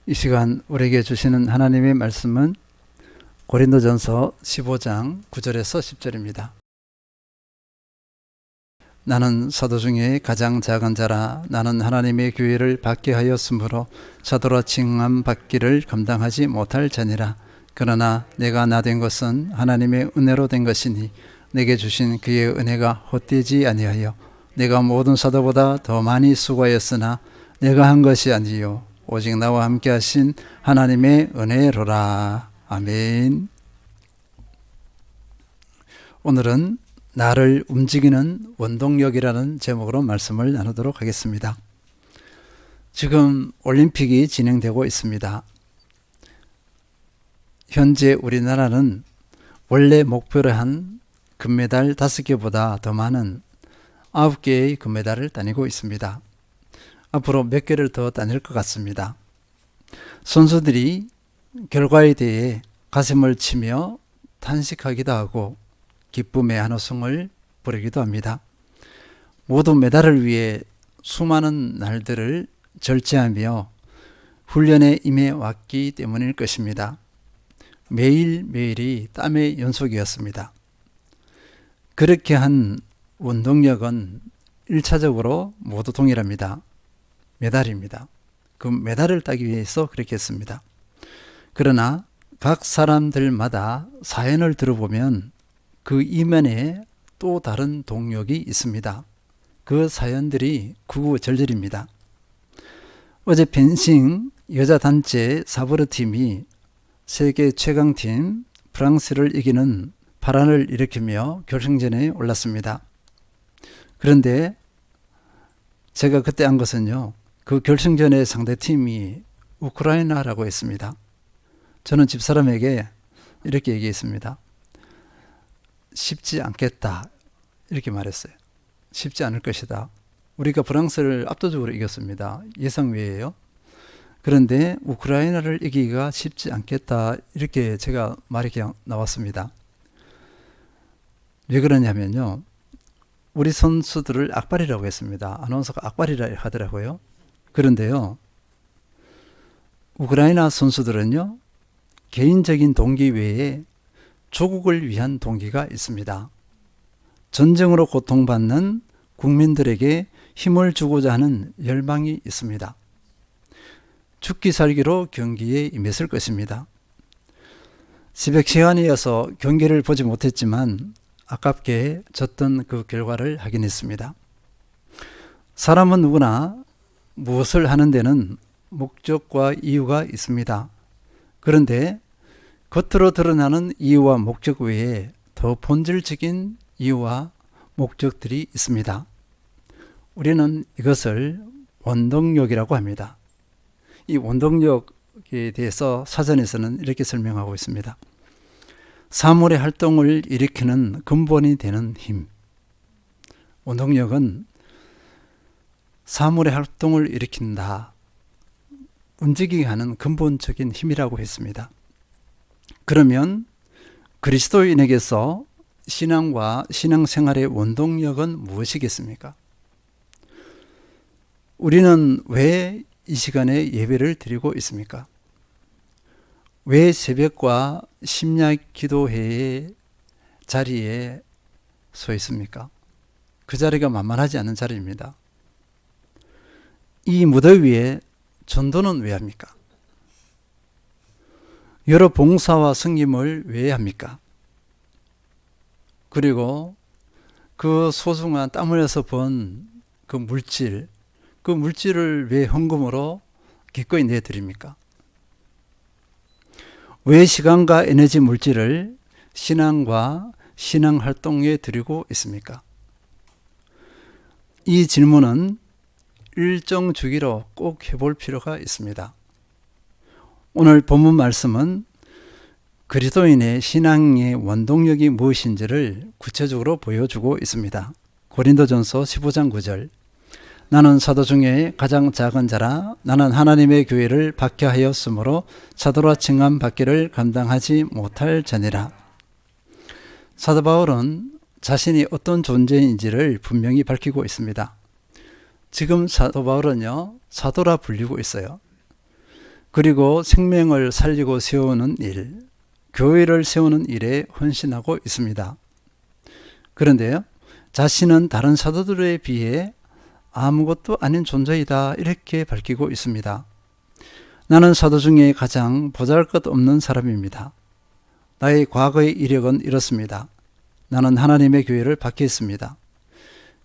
이 시간 우리에게 주시는 하나님의 말씀은 고린도전서 15장 9절에서 10절입니다. 나는 사도 중에 가장 작은 자라. 나는 하나님의 교회를 받게 하였으므로 사도라 칭함 받기를 감당하지 못할 자니라. 그러나 내가 나 된 것은 하나님의 은혜로 된 것이니 내게 주신 그의 은혜가 헛되지 아니하여 내가 모든 사도보다 더 많이 수고하였으나 내가 한 것이 아니요 오직 나와 함께 하신 하나님의 은혜로라. 아멘. 오늘은 나를 움직이는 원동력이라는 제목으로 말씀을 나누도록 하겠습니다. 지금 올림픽이 진행되고 있습니다. 현재 우리나라는 원래 목표로 한 금메달 5개보다 더 많은 9개의 금메달을 따내고 있습니다. 앞으로 몇 개를 더 따낼 것 같습니다. 선수들이 결과에 대해 가슴을 치며 탄식하기도 하고 기쁨의 한호성을 부르기도 합니다. 모두 메달을 위해 수많은 날들을 절제하며 훈련에 임해 왔기 때문일 것입니다. 매일매일이 땀의 연속이었습니다. 그렇게 한 원동력은 1차적으로 모두 동일합니다. 메달입니다. 그 메달을 따기 위해서 그렇게 했습니다. 그러나 각 사람들마다 사연을 들어보면 그 이면에 또 다른 동력이 있습니다. 그 사연들이 구구절절입니다. 어제 펜싱 여자 단체 사브르 팀이 세계 최강팀 프랑스를 이기는 파란을 일으키며 결승전에 올랐습니다. 그런데 제가 그때 한 것은요, 그 결승전의 상대팀이 우크라이나라고 했습니다. 저는 집사람에게 이렇게 얘기했습니다. 쉽지 않겠다 이렇게 말했어요. 쉽지 않을 것이다. 우리가 프랑스를 압도적으로 이겼습니다. 예상 외예요. 그런데 우크라이나를 이기기가 쉽지 않겠다 이렇게 제가 말이 그냥 나왔습니다. 왜 그러냐면요, 우리 선수들을 악발이라고 했습니다. 아나운서가 악발이라 하더라고요. 그런데요, 우크라이나 선수들은요, 개인적인 동기 외에 조국을 위한 동기가 있습니다. 전쟁으로 고통받는 국민들에게 힘을 주고자 하는 열망이 있습니다. 죽기 살기로 경기에 임했을 것입니다. 새벽 시간이어서 경기를 보지 못했지만 아깝게 졌던 그 결과를 확인했습니다. 사람은 누구나 무엇을 하는 데는 목적과 이유가 있습니다. 그런데 겉으로 드러나는 이유와 목적 외에 더 본질적인 이유와 목적들이 있습니다. 우리는 이것을 원동력이라고 합니다. 이 원동력에 대해서 사전에서는 이렇게 설명하고 있습니다. 사물의 활동을 일으키는 근본이 되는 힘. 원동력은 사물의 활동을 일으킨다, 움직이게 하는 근본적인 힘이라고 했습니다. 그러면 그리스도인에게서 신앙과 신앙생활의 원동력은 무엇이겠습니까? 우리는 왜 이 시간에 예배를 드리고 있습니까? 왜 새벽과 심야 기도회의 자리에 서 있습니까? 그 자리가 만만하지 않은 자리입니다. 이 무더위에 전도는 왜 합니까? 여러 봉사와 섬김을 왜 합니까? 그리고 그 소중한 땀 흘려서 번 그 물질을 왜 헌금으로 기꺼이 내드립니까? 왜 시간과 에너지 물질을 신앙과 신앙활동에 드리고 있습니까? 이 질문은 일정 주기로 꼭 해볼 필요가 있습니다. 오늘 본문 말씀은 그리스도인의 신앙의 원동력이 무엇인지를 구체적으로 보여주고 있습니다. 고린도전서 15장 9절. 나는 사도 중에 가장 작은 자라. 나는 하나님의 교회를 받게 하였으므로 사도라 칭함 받기를 감당하지 못할 자니라. 사도 바울은 자신이 어떤 존재인지를 분명히 밝히고 있습니다. 지금 사도 바울은요, 사도라 불리고 있어요. 그리고 생명을 살리고 세우는 일, 교회를 세우는 일에 헌신하고 있습니다. 그런데요, 자신은 다른 사도들에 비해 아무것도 아닌 존재이다 이렇게 밝히고 있습니다. 나는 사도 중에 가장 보잘것없는 사람입니다. 나의 과거의 이력은 이렇습니다. 나는 하나님의 교회를 박해했습니다.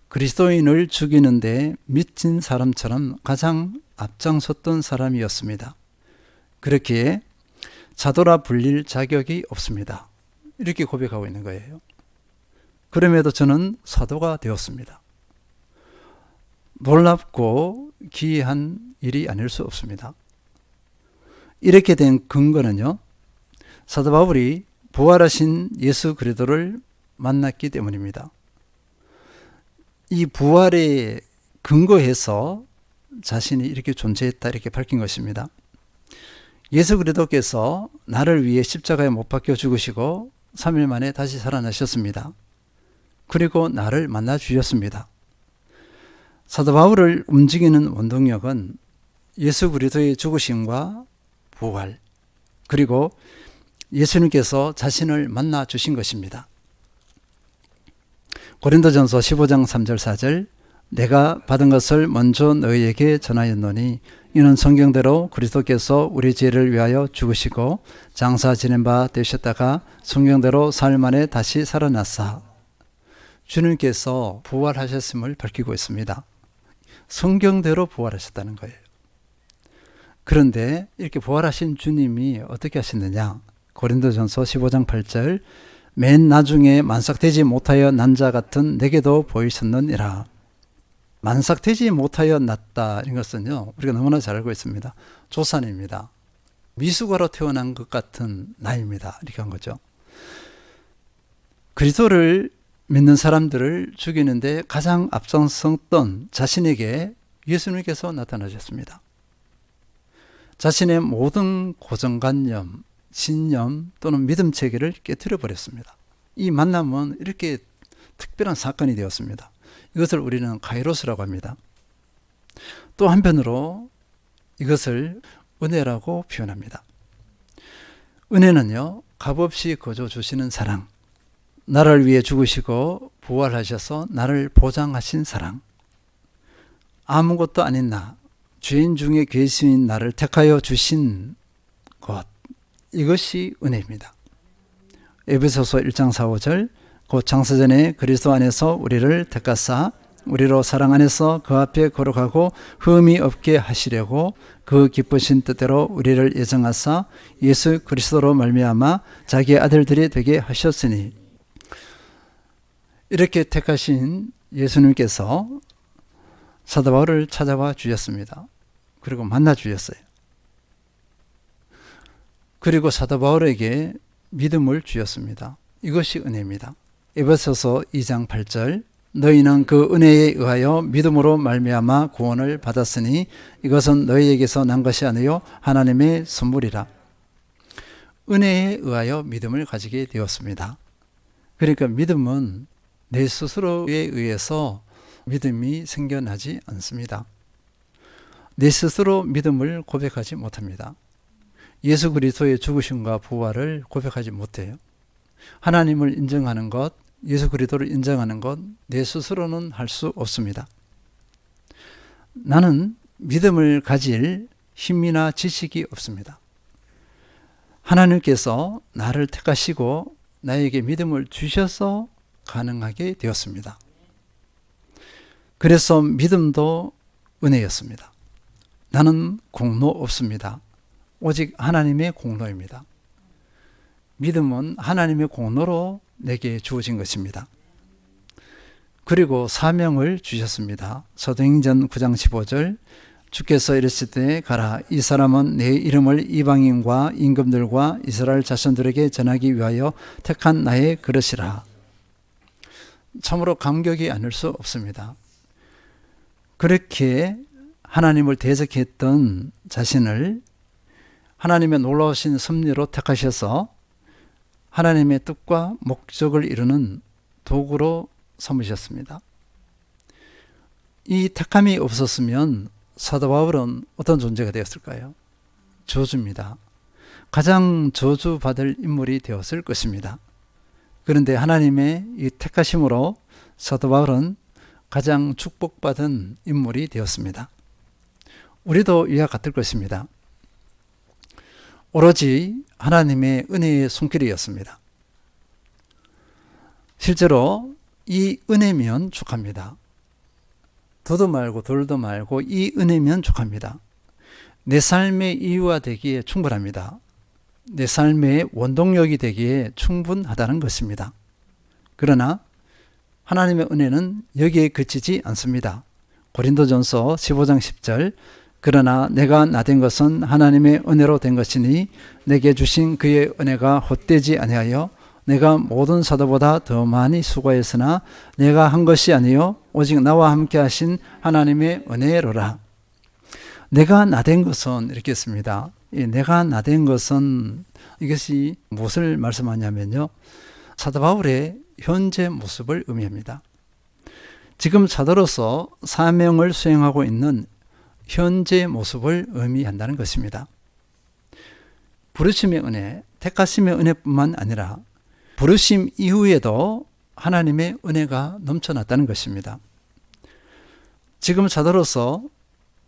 그리스도인을 죽이는데 미친 사람처럼 가장 앞장섰던 사람이었습니다. 그렇기에 사도라 불릴 자격이 없습니다. 이렇게 고백하고 있는 거예요. 그럼에도 저는 사도가 되었습니다. 놀랍고 기이한 일이 아닐 수 없습니다. 이렇게 된 근거는요, 사도 바울이 부활하신 예수 그리스도를 만났기 때문입니다. 이 부활에 근거해서 자신이 이렇게 존재했다 이렇게 밝힌 것입니다. 예수 그리스도께서 나를 위해 십자가에 못 박혀 죽으시고 3일 만에 다시 살아나셨습니다. 그리고 나를 만나 주셨습니다. 사도 바울을 움직이는 원동력은 예수 그리스도의 죽으심과 부활, 그리고 예수님께서 자신을 만나 주신 것입니다. 고린도전서 15장 3절 4절 내가 받은 것을 먼저 너희에게 전하였노니 이는 성경대로 그리스도께서 우리 죄를 위하여 죽으시고 장사 지낸 바 되셨다가 성경대로 사흘 만에 다시 살아났사. 주님께서 부활하셨음을 밝히고 있습니다. 성경대로 부활하셨다는 거예요. 그런데 이렇게 부활하신 주님이 어떻게 하셨느냐? 고린도전서 15장 8절 맨 나중에 만삭되지 못하여 난 자 같은 내게도 보이셨느니라. 만삭되지 못하여 났다 이런 것은요, 우리가 너무나 잘 알고 있습니다. 조산입니다. 미숙아로 태어난 것 같은 나이입니다. 이렇게 한 거죠. 그리스도를 믿는 사람들을 죽이는데 가장 앞장섰던 자신에게 예수님께서 나타나셨습니다. 자신의 모든 고정관념, 신념 또는 믿음 체계를 깨뜨려 버렸습니다. 이 만남은 이렇게 특별한 사건이 되었습니다. 이것을 우리는 카이로스라고 합니다. 또 한편으로 이것을 은혜라고 표현합니다. 은혜는요, 값없이 거저 주시는 사랑, 나를 위해 죽으시고 부활하셔서 나를 보장하신 사랑, 아무것도 아닌 나, 죄인 중에 괴수인 나를 택하여 주신 것, 이것이 은혜입니다. 에베소서 1장 4, 5절 곧 창세전에 그리스도 안에서 우리를 택하사 우리로 사랑 안에서 그 앞에 거룩하고 흠이 없게 하시려고 그 기쁘신 뜻대로 우리를 예정하사 예수 그리스도로 말미암아 자기의 아들들이 되게 하셨으니. 이렇게 택하신 예수님께서 사도 바울을 찾아와 주셨습니다. 그리고 만나 주셨어요. 그리고 사도 바울에게 믿음을 주셨습니다. 이것이 은혜입니다. 에베소서 2장 8절 너희는 그 은혜에 의하여 믿음으로 말미암아 구원을 받았으니 이것은 너희에게서 난 것이 아니요 하나님의 선물이라. 은혜에 의하여 믿음을 가지게 되었습니다. 그러니까 믿음은 내 스스로에 의해서 믿음이 생겨나지 않습니다. 내 스스로 믿음을 고백하지 못합니다. 예수 그리스도의 죽으심과 부활을 고백하지 못해요. 하나님을 인정하는 것, 예수 그리스도를 인정하는 것, 내 스스로는 할 수 없습니다. 나는 믿음을 가질 힘이나 지식이 없습니다. 하나님께서 나를 택하시고 나에게 믿음을 주셔서 가능하게 되었습니다. 그래서 믿음도 은혜였습니다. 나는 공로 없습니다. 오직 하나님의 공로입니다. 믿음은 하나님의 공로로 내게 주어진 것입니다. 그리고 사명을 주셨습니다. 사도행전 9장 15절 주께서 이르시되 가라 이 사람은 내 이름을 이방인과 임금들과 이스라엘 자손들에게 전하기 위하여 택한 나의 그릇이라. 참으로 감격이 아닐 수 없습니다. 그렇게 하나님을 대적했던 자신을 하나님의 놀라우신 섭리로 택하셔서 하나님의 뜻과 목적을 이루는 도구로 삼으셨습니다. 이 택함이 없었으면 사도 바울은 어떤 존재가 되었을까요? 저주입니다. 가장 저주받을 인물이 되었을 것입니다. 그런데 하나님의 이 택하심으로 사도 바울은 가장 축복받은 인물이 되었습니다. 우리도 이와 같을 것입니다. 오로지 하나님의 은혜의 손길이었습니다. 실제로 이 은혜면 족합니다. 더도 말고 덜도 말고 이 은혜면 족합니다. 내 삶의 이유가 되기에 충분합니다. 내 삶의 원동력이 되기에 충분하다는 것입니다. 그러나 하나님의 은혜는 여기에 그치지 않습니다. 고린도전서 15장 10절 그러나 내가 나된 것은 하나님의 은혜로 된 것이니 내게 주신 그의 은혜가 헛되지 아니하여 내가 모든 사도보다 더 많이 수고했으나 내가 한 것이 아니요 오직 나와 함께 하신 하나님의 은혜로라. 내가 나된 것은 이렇게 했습니다. 내가 나된 것은 이것이 무엇을 말씀하냐면요. 사도 바울의 현재 모습을 의미합니다. 지금 사도로서 사명을 수행하고 있는 현재 모습을 의미한다는 것입니다. 부르심의 은혜, 택하심의 은혜뿐만 아니라 부르심 이후에도 하나님의 은혜가 넘쳐났다는 것입니다. 지금 사도로서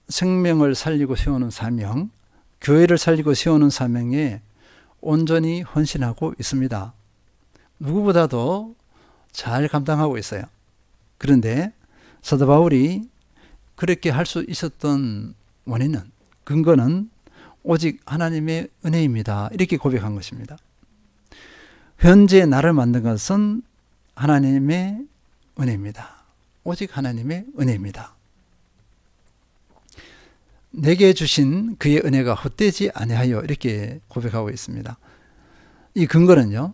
생명을 살리고 세우는 사명, 교회를 살리고 세우는 사명에 온전히 헌신하고 있습니다. 누구보다도 잘 감당하고 있어요. 그런데 사도 바울이 그렇게 할 수 있었던 원인은, 근거는 오직 하나님의 은혜입니다. 이렇게 고백한 것입니다. 현재 나를 만든 것은 하나님의 은혜입니다. 오직 하나님의 은혜입니다. 내게 주신 그의 은혜가 헛되지 아니하여 이렇게 고백하고 있습니다. 이 근거는요.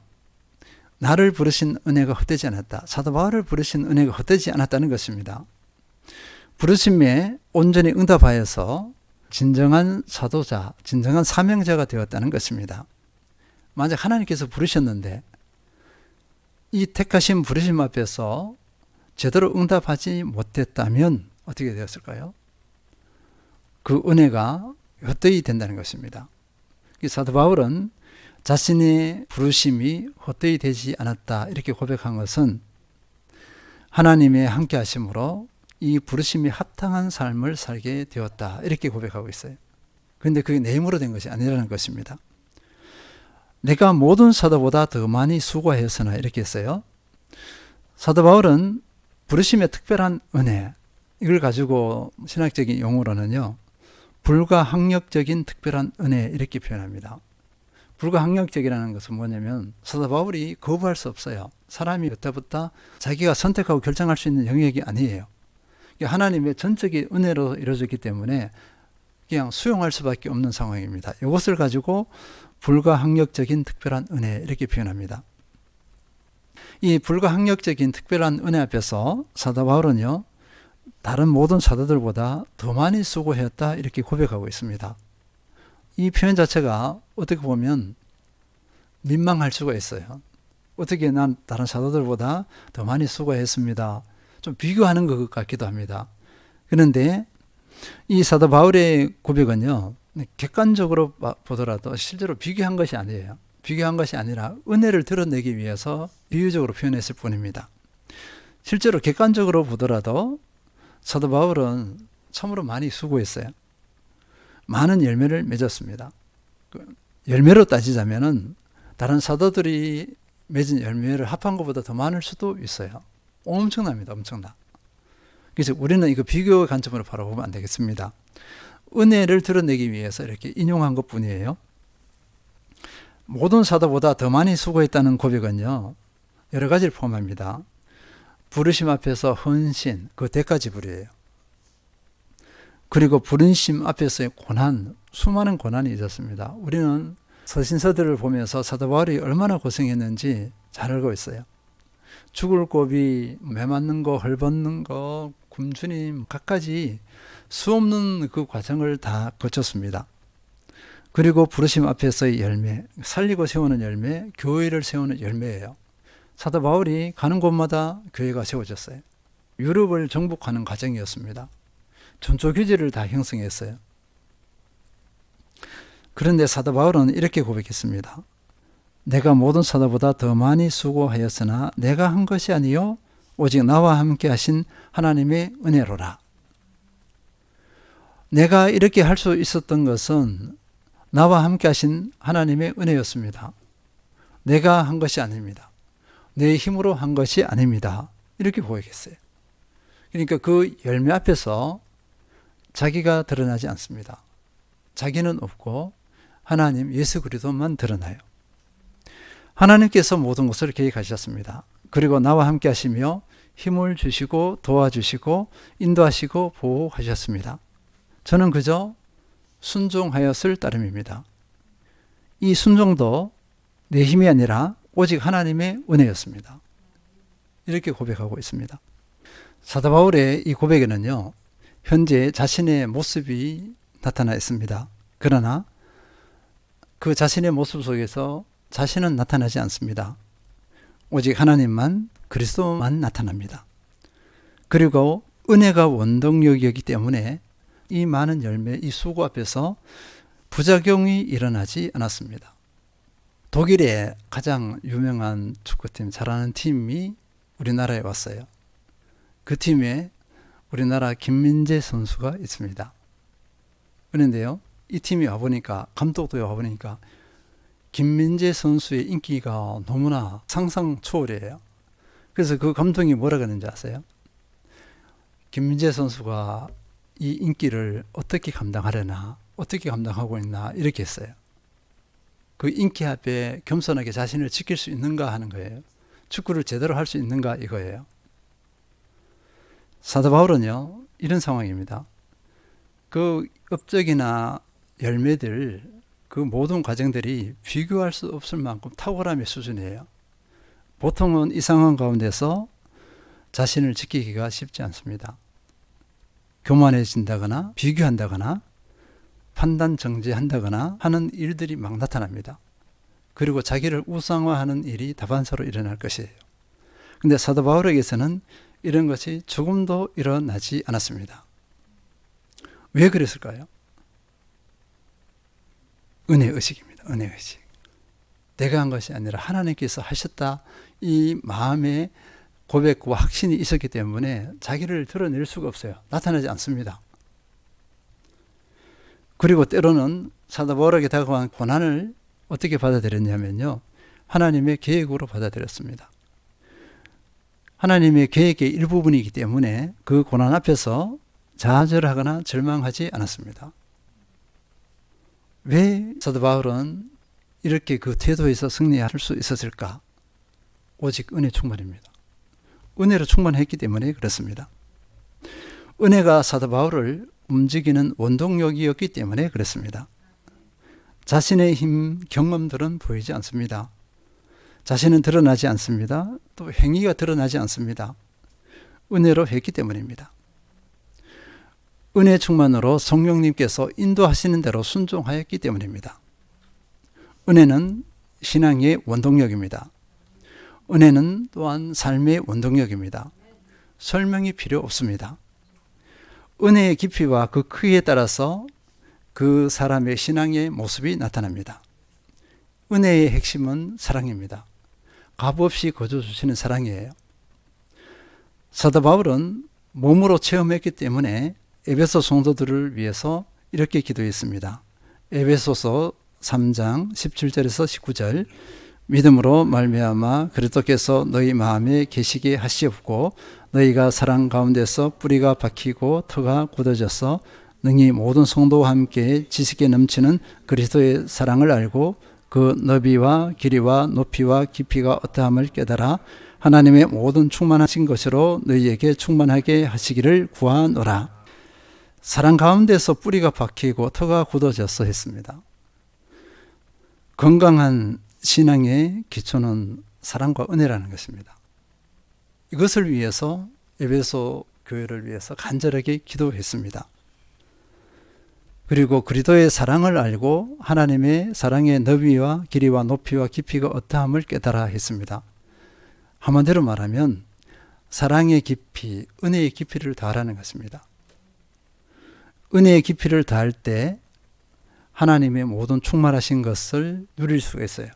나를 부르신 은혜가 헛되지 않았다. 사도 바울을 부르신 은혜가 헛되지 않았다는 것입니다. 부르심에 온전히 응답하여서 진정한 사도자, 진정한 사명자가 되었다는 것입니다. 만약 하나님께서 부르셨는데 이 택하신 부르심 앞에서 제대로 응답하지 못했다면 어떻게 되었을까요? 그 은혜가 헛되이 된다는 것입니다. 사도 바울은 자신의 부르심이 헛되이 되지 않았다 이렇게 고백한 것은 하나님의 함께 하심으로 이 부르심이 합당한 삶을 살게 되었다 이렇게 고백하고 있어요. 그런데 그게 내 힘으로 된 것이 아니라는 것입니다. 내가 모든 사도보다 더 많이 수고했으나 이렇게 했어요. 사도 바울은 부르심의 특별한 은혜, 이걸 가지고 신학적인 용어로는요, 불가항력적인 특별한 은혜 이렇게 표현합니다. 불가항력적이라는 것은 뭐냐면 사도 바울이 거부할 수 없어요. 사람이 여태부터 자기가 선택하고 결정할 수 있는 영역이 아니에요. 하나님의 전적인 은혜로 이루어졌기 때문에 그냥 수용할 수밖에 없는 상황입니다. 이것을 가지고 불가항력적인 특별한 은혜 이렇게 표현합니다. 이 불가항력적인 특별한 은혜 앞에서 사도 바울은요, 다른 모든 사도들보다 더 많이 수고했다 이렇게 고백하고 있습니다. 이 표현 자체가 어떻게 보면 민망할 수가 있어요. 어떻게 난 다른 사도들보다 더 많이 수고했습니다. 좀 비교하는 것 같기도 합니다. 그런데 이 사도 바울의 고백은요, 객관적으로 보더라도 실제로 비교한 것이 아니에요. 비교한 것이 아니라 은혜를 드러내기 위해서 비유적으로 표현했을 뿐입니다. 실제로 객관적으로 보더라도 사도 바울은 참으로 많이 수고했어요. 많은 열매를 맺었습니다. 열매로 따지자면은 다른 사도들이 맺은 열매를 합한 것보다 더 많을 수도 있어요. 엄청납니다. 엄청나. 그래서 우리는 이거 비교의 관점으로 바라보면 안 되겠습니다. 은혜를 드러내기 위해서 이렇게 인용한 것 뿐이에요. 모든 사도보다 더 많이 수고했다는 고백은요, 여러 가지를 포함합니다. 부르심 앞에서 헌신, 그 대가 지불이에요. 그리고 부르심 앞에서의 고난, 수많은 고난이 있었습니다. 우리는 서신서들을 보면서 사도 바울이 얼마나 고생했는지 잘 알고 있어요. 죽을 고비, 매 맞는 거, 헐벗는 거, 굶주림, 갖가지 수없는 그 과정을 다 거쳤습니다. 그리고 부르심 앞에서의 열매, 살리고 세우는 열매, 교회를 세우는 열매예요. 사도 바울이 가는 곳마다 교회가 세워졌어요. 유럽을 정복하는 과정이었습니다. 전초기지를 다 형성했어요. 그런데 사도 바울은 이렇게 고백했습니다. 내가 모든 사도보다 더 많이 수고하였으나 내가 한 것이 아니요 오직 나와 함께 하신 하나님의 은혜로라. 내가 이렇게 할 수 있었던 것은 나와 함께 하신 하나님의 은혜였습니다. 내가 한 것이 아닙니다. 내 힘으로 한 것이 아닙니다. 이렇게 고백했어요. 그러니까 그 열매 앞에서 자기가 드러나지 않습니다. 자기는 없고 하나님 예수 그리스도만 드러나요. 하나님께서 모든 것을 계획하셨습니다. 그리고 나와 함께 하시며 힘을 주시고 도와주시고 인도하시고 보호하셨습니다. 저는 그저 순종하였을 따름입니다. 이 순종도 내 힘이 아니라 오직 하나님의 은혜였습니다. 이렇게 고백하고 있습니다. 사도 바울의 이 고백에는요, 현재 자신의 모습이 나타나 있습니다. 그러나 그 자신의 모습 속에서 자신은 나타나지 않습니다. 오직 하나님만, 그리스도만 나타납니다. 그리고 은혜가 원동력이기 때문에 이 많은 열매, 이 수고 앞에서 부작용이 일어나지 않았습니다. 독일의 가장 유명한 축구팀, 잘하는 팀이 우리나라에 왔어요. 그 팀에 우리나라 김민재 선수가 있습니다. 그런데요, 이 팀이 와보니까, 감독도 와보니까 김민재 선수의 인기가 너무나 상상 초월이에요. 그래서 그 감독이 뭐라 그러는지 아세요? 김민재 선수가 이 인기를 어떻게 감당하려나, 어떻게 감당하고 있나, 이렇게 했어요. 그 인기 앞에 겸손하게 자신을 지킬 수 있는가 하는 거예요. 축구를 제대로 할 수 있는가 이거예요. 사도 바울은요, 이런 상황입니다. 그 업적이나 열매들, 그 모든 과정들이 비교할 수 없을 만큼 탁월함의 수준이에요. 보통은 이 상황 가운데서 자신을 지키기가 쉽지 않습니다. 교만해진다거나 비교한다거나 판단 정지한다거나 하는 일들이 막 나타납니다. 그리고 자기를 우상화하는 일이 다반사로 일어날 것이에요. 근데 사도 바울에게서는 이런 것이 조금도 일어나지 않았습니다. 왜 그랬을까요? 은혜의식입니다. 은혜의식. 내가 한 것이 아니라 하나님께서 하셨다. 이 마음의 고백과 확신이 있었기 때문에 자기를 드러낼 수가 없어요. 나타나지 않습니다. 그리고 때로는 사도 바울에게 다가온 고난을 어떻게 받아들였냐면요, 하나님의 계획으로 받아들였습니다. 하나님의 계획의 일부분이기 때문에 그 고난 앞에서 좌절하거나 절망하지 않았습니다. 왜 사도 바울은 이렇게 그 태도에서 승리할 수 있었을까? 오직 은혜 충만입니다. 은혜로 충만했기 때문에 그렇습니다. 은혜가 사도 바울을 움직이는 원동력이었기 때문에 그렇습니다. 자신의 힘, 경험들은 보이지 않습니다. 자신은 드러나지 않습니다. 또 행위가 드러나지 않습니다. 은혜로 했기 때문입니다. 은혜 충만으로 성령님께서 인도하시는 대로 순종하였기 때문입니다. 은혜는 신앙의 원동력입니다. 은혜는 또한 삶의 원동력입니다. 설명이 필요 없습니다. 은혜의 깊이와 그 크기에 따라서 그 사람의 신앙의 모습이 나타납니다. 은혜의 핵심은 사랑입니다. 값없이 거둬주시는 사랑이에요. 사도 바울은 몸으로 체험했기 때문에 에베소 성도들을 위해서 이렇게 기도했습니다. 에베소서 3장 17절에서 19절, 믿음으로 말미암아 그리스도께서 너희 마음에 계시게 하시옵고 너희가 사랑 가운데서 뿌리가 박히고 터가 굳어져서 능히 모든 성도와 함께 지식에 넘치는 그리스도의 사랑을 알고 그 너비와 길이와 높이와 깊이가 어떠함을 깨달아 하나님의 모든 충만하신 것으로 너희에게 충만하게 하시기를 구하노라. 사랑 가운데서 뿌리가 박히고 터가 굳어져서 했습니다. 건강한 신앙의 기초는 사랑과 은혜라는 것입니다. 이것을 위해서 에베소 교회를 위해서 간절하게 기도했습니다. 그리고 그리스도의 사랑을 알고 하나님의 사랑의 너비와 길이와 높이와 깊이가 어떠함을 깨달아 했습니다. 한마디로 말하면 사랑의 깊이, 은혜의 깊이를 다하라는 것입니다. 은혜의 깊이를 다할 때 하나님의 모든 충만하신 것을 누릴 수가 있어요.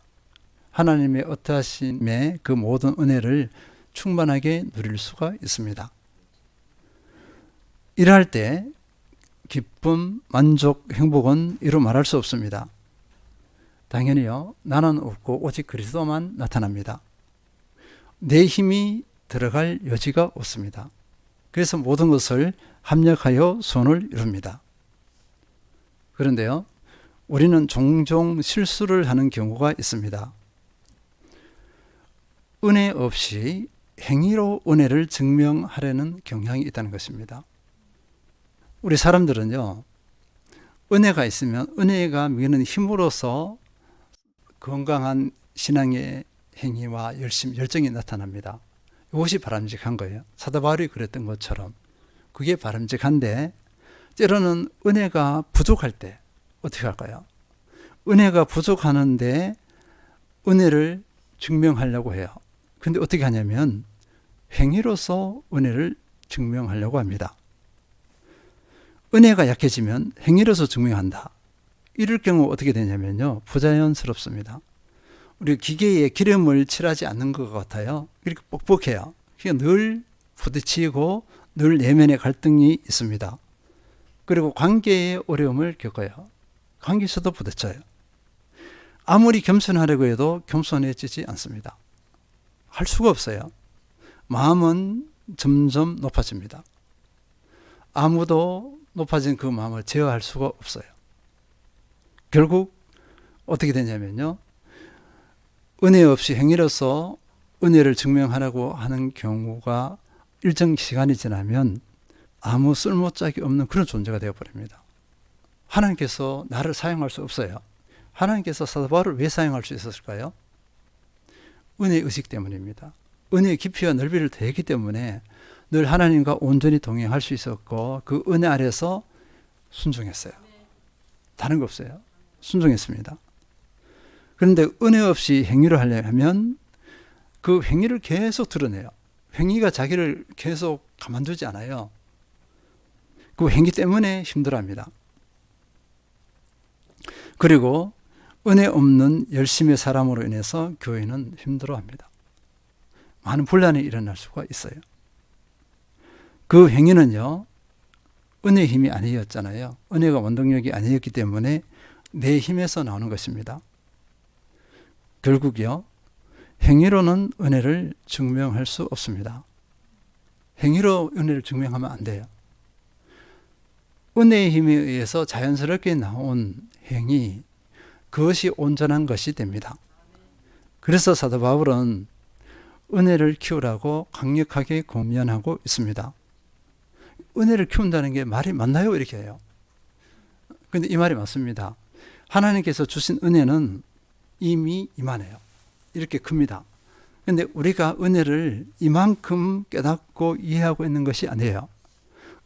하나님의 어떠하심의 그 모든 은혜를 충만하게 누릴 수가 있습니다. 일할 때 기쁨, 만족, 행복은 이루 말할 수 없습니다. 당연히요. 나는 없고 오직 그리스도만 나타납니다. 내 힘이 들어갈 여지가 없습니다. 그래서 모든 것을 합력하여 손을 이룹니다. 그런데요, 우리는 종종 실수를 하는 경우가 있습니다. 은혜 없이 행위로 은혜를 증명하려는 경향이 있다는 것입니다. 우리 사람들은요, 은혜가 있으면 은혜가 미는 힘으로써 건강한 신앙의 행위와 열심, 열정이 나타납니다. 이것이 바람직한 거예요. 사도 바울이 그랬던 것처럼 그게 바람직한데, 때로는 은혜가 부족할 때 어떻게 할까요? 은혜가 부족하는데 은혜를 증명하려고 해요. 근데 어떻게 하냐면 행위로서 은혜를 증명하려고 합니다. 은혜가 약해지면 행위로서 증명한다. 이럴 경우 어떻게 되냐면요, 부자연스럽습니다. 우리 기계에 기름을 칠하지 않는 것 같아요. 이렇게 뻑뻑해요. 늘 부딪히고 늘 내면의 갈등이 있습니다. 그리고 관계의 어려움을 겪어요. 관계에서도 부딪혀요. 아무리 겸손하려고 해도 겸손해지지 않습니다. 할 수가 없어요. 마음은 점점 높아집니다. 아무도 높아진 그 마음을 제어할 수가 없어요. 결국 어떻게 되냐면요, 은혜 없이 행위로서 은혜를 증명하려고 하는 경우가 일정 시간이 지나면 아무 쓸모짝이 없는 그런 존재가 되어버립니다. 하나님께서 나를 사용할 수 없어요. 하나님께서 사도 바울을 왜 사용할 수 있었을까요? 은혜 의식 때문입니다. 은혜의 깊이와 넓이를 더했기 때문에 늘 하나님과 온전히 동행할 수 있었고, 그 은혜 아래서 순종했어요. 다른 거 없어요. 순종했습니다. 그런데 은혜 없이 행위를 하려면 그 행위를 계속 드러내요. 행위가 자기를 계속 가만두지 않아요. 그 행위 때문에 힘들어합니다. 그리고 은혜 없는 열심의 사람으로 인해서 교회는 힘들어합니다. 많은 분란이 일어날 수가 있어요. 그 행위는요, 은혜의 힘이 아니었잖아요. 은혜가 원동력이 아니었기 때문에 내 힘에서 나오는 것입니다. 결국요, 행위로는 은혜를 증명할 수 없습니다. 행위로 은혜를 증명하면 안 돼요. 은혜의 힘에 의해서 자연스럽게 나온 행위, 그것이 온전한 것이 됩니다. 그래서 사도 바울은 은혜를 키우라고 강력하게 권면하고 있습니다. 은혜를 키운다는 게 말이 맞나요? 이렇게 해요. 그런데 이 말이 맞습니다. 하나님께서 주신 은혜는 이미 이만해요. 이렇게 큽니다. 그런데 우리가 은혜를 이만큼 깨닫고 이해하고 있는 것이 아니에요.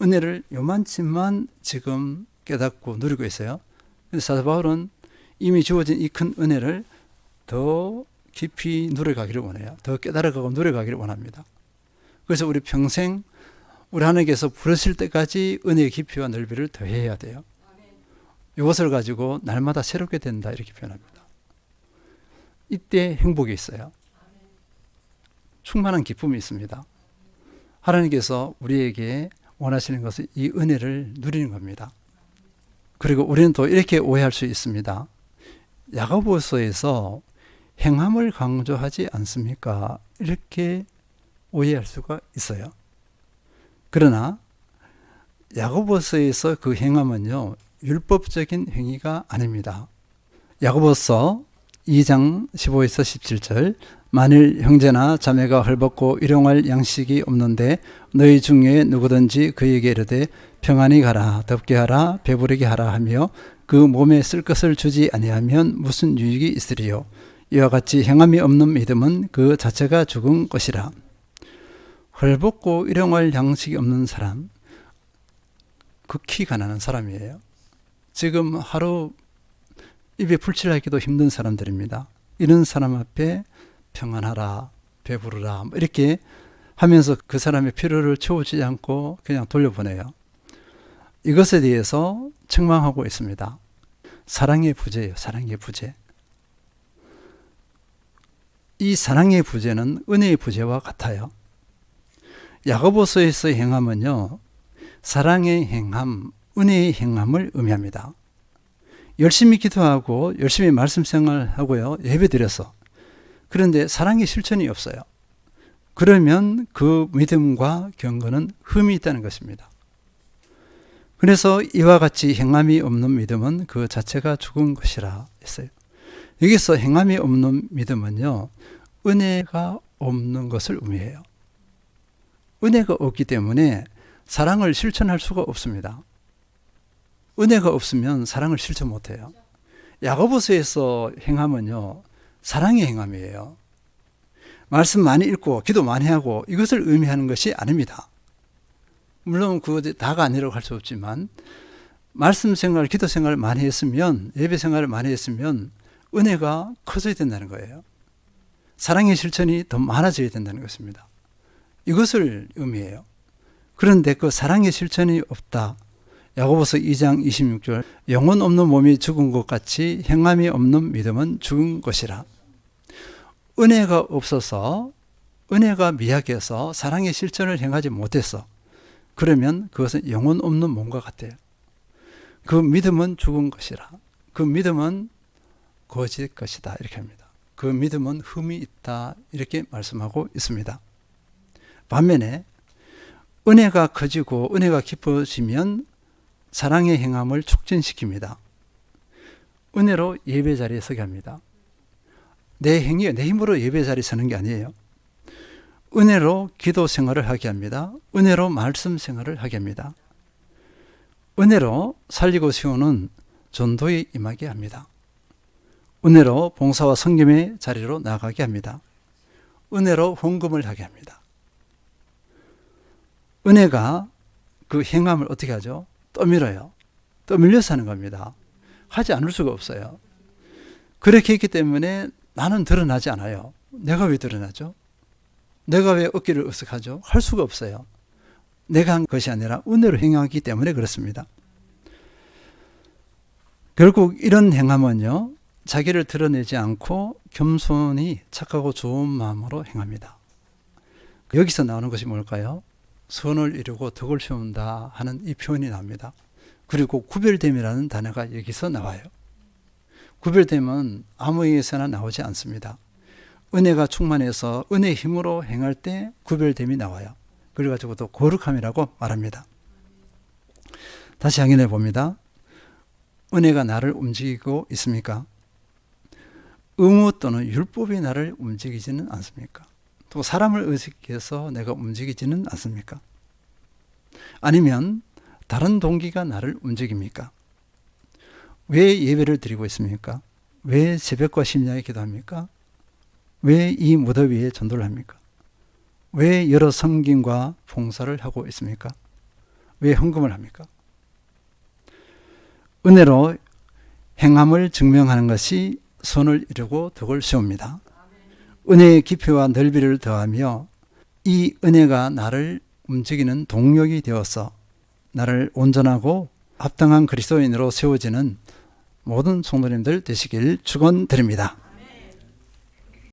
은혜를 요만치만 지금 깨닫고 누리고 있어요. 그래서 사도 바울은 이미 주어진 이 큰 은혜를 더 깊이 누려가기를 원해요. 더 깨달아가고 누려가기를 원합니다. 그래서 우리 평생 우리 하나님께서 부르실 때까지 은혜의 깊이와 넓이를 더해야 돼요. 이것을 가지고 날마다 새롭게 된다, 이렇게 표현합니다. 이때 행복이 있어요. 충만한 기쁨이 있습니다. 하나님께서 우리에게 원하시는 것은 이 은혜를 누리는 겁니다. 그리고 우리는 또 이렇게 오해할 수 있습니다. 야고보서에서 행함을 강조하지 않습니까? 이렇게 오해할 수가 있어요. 그러나 야고보서에서 그 행함은요, 율법적인 행위가 아닙니다. 야고보서 2장 15에서 17절, 만일 형제나 자매가 헐벗고 일용할 양식이 없는데 너희 중에 누구든지 그에게 이르되 평안히 가라, 덥게 하라, 배부르게 하라 하며 그 몸에 쓸 것을 주지 아니하면 무슨 유익이 있으리요? 이와 같이 행함이 없는 믿음은 그 자체가 죽은 것이라. 헐벗고 일용할 양식이 없는 사람, 극히 가난한 사람이에요. 지금 하루 입에 풀칠하기도 힘든 사람들입니다. 이런 사람 앞에 평안하라, 배부르라 이렇게 하면서 그 사람의 필요를 채워주지 않고 그냥 돌려보내요. 이것에 대해서 책망하고 있습니다. 사랑의 부재예요. 사랑의 부재. 이 사랑의 부재는 은혜의 부재와 같아요. 야고보서에서 행함은요, 사랑의 행함, 은혜의 행함을 의미합니다. 열심히 기도하고 열심히 말씀 생활하고요, 예배드려서. 그런데 사랑의 실천이 없어요. 그러면 그 믿음과 경건은 흠이 있다는 것입니다. 그래서 이와 같이 행함이 없는 믿음은 그 자체가 죽은 것이라 했어요. 여기서 행함이 없는 믿음은요, 은혜가 없는 것을 의미해요. 은혜가 없기 때문에 사랑을 실천할 수가 없습니다. 은혜가 없으면 사랑을 실천 못해요. 야고보서에서 행함은요, 사랑의 행함이에요. 말씀 많이 읽고 기도 많이 하고 이것을 의미하는 것이 아닙니다. 물론 그거 다가 아니라고 할 수 없지만 말씀 생활, 기도 생활을 많이 했으면, 예배 생활을 많이 했으면 은혜가 커져야 된다는 거예요. 사랑의 실천이 더 많아져야 된다는 것입니다. 이것을 의미해요. 그런데 그 사랑의 실천이 없다. 야고보서 2장 26절, 영혼 없는 몸이 죽은 것 같이 행함이 없는 믿음은 죽은 것이라. 은혜가 없어서, 은혜가 미약해서 사랑의 실천을 행하지 못해서, 그러면 그것은 영혼 없는 몸과 같아요. 그 믿음은 죽은 것이라. 그 믿음은 거짓 것이다. 이렇게 합니다. 그 믿음은 흠이 있다. 이렇게 말씀하고 있습니다. 반면에 은혜가 커지고 은혜가 깊어지면 사랑의 행함을 촉진시킵니다. 은혜로 예배 자리에 서게 합니다. 내 행위, 내 힘으로 예배 자리에 서는 게 아니에요. 은혜로 기도 생활을 하게 합니다. 은혜로 말씀 생활을 하게 합니다. 은혜로 살리고 세우는 전도에 임하게 합니다. 은혜로 봉사와 섬김의 자리로 나가게 합니다. 은혜로 헌금을 하게 합니다. 은혜가 그 행함을 어떻게 하죠? 떠밀어요. 떠밀려서 하는 겁니다. 하지 않을 수가 없어요. 그렇게 했기 때문에 나는 드러나지 않아요. 내가 왜 드러나죠? 내가 왜 어깨를 으쓱하죠? 할 수가 없어요. 내가 한 것이 아니라 은혜로 행하기 때문에 그렇습니다. 결국 이런 행함은요, 자기를 드러내지 않고 겸손히 착하고 좋은 마음으로 행합니다. 여기서 나오는 것이 뭘까요? 선을 이루고 덕을 세운다 하는 이 표현이 나옵니다. 그리고 구별됨이라는 단어가 여기서 나와요. 구별됨은 아무 에서나 나오지 않습니다. 은혜가 충만해서 은혜의 힘으로 행할 때 구별됨이 나와요. 그래가지고 또 거룩함이라고 말합니다. 다시 확인해 봅니다. 은혜가 나를 움직이고 있습니까? 의무 또는 율법이 나를 움직이지는 않습니까? 또 사람을 의식해서 내가 움직이지는 않습니까? 아니면 다른 동기가 나를 움직입니까? 왜 예배를 드리고 있습니까? 왜 새벽과 심야에 기도합니까? 왜 이 무더위에 전도를 합니까? 왜 여러 섬김과 봉사를 하고 있습니까? 왜 헌금을 합니까? 은혜로 행함을 증명하는 것이 선을 이루고 덕을 세웁니다. 은혜의 깊이와 넓이를 더하며 이 은혜가 나를 움직이는 동력이 되어서 나를 온전하고 합당한 그리스도인으로 세워지는 모든 성도님들 되시길 축원드립니다.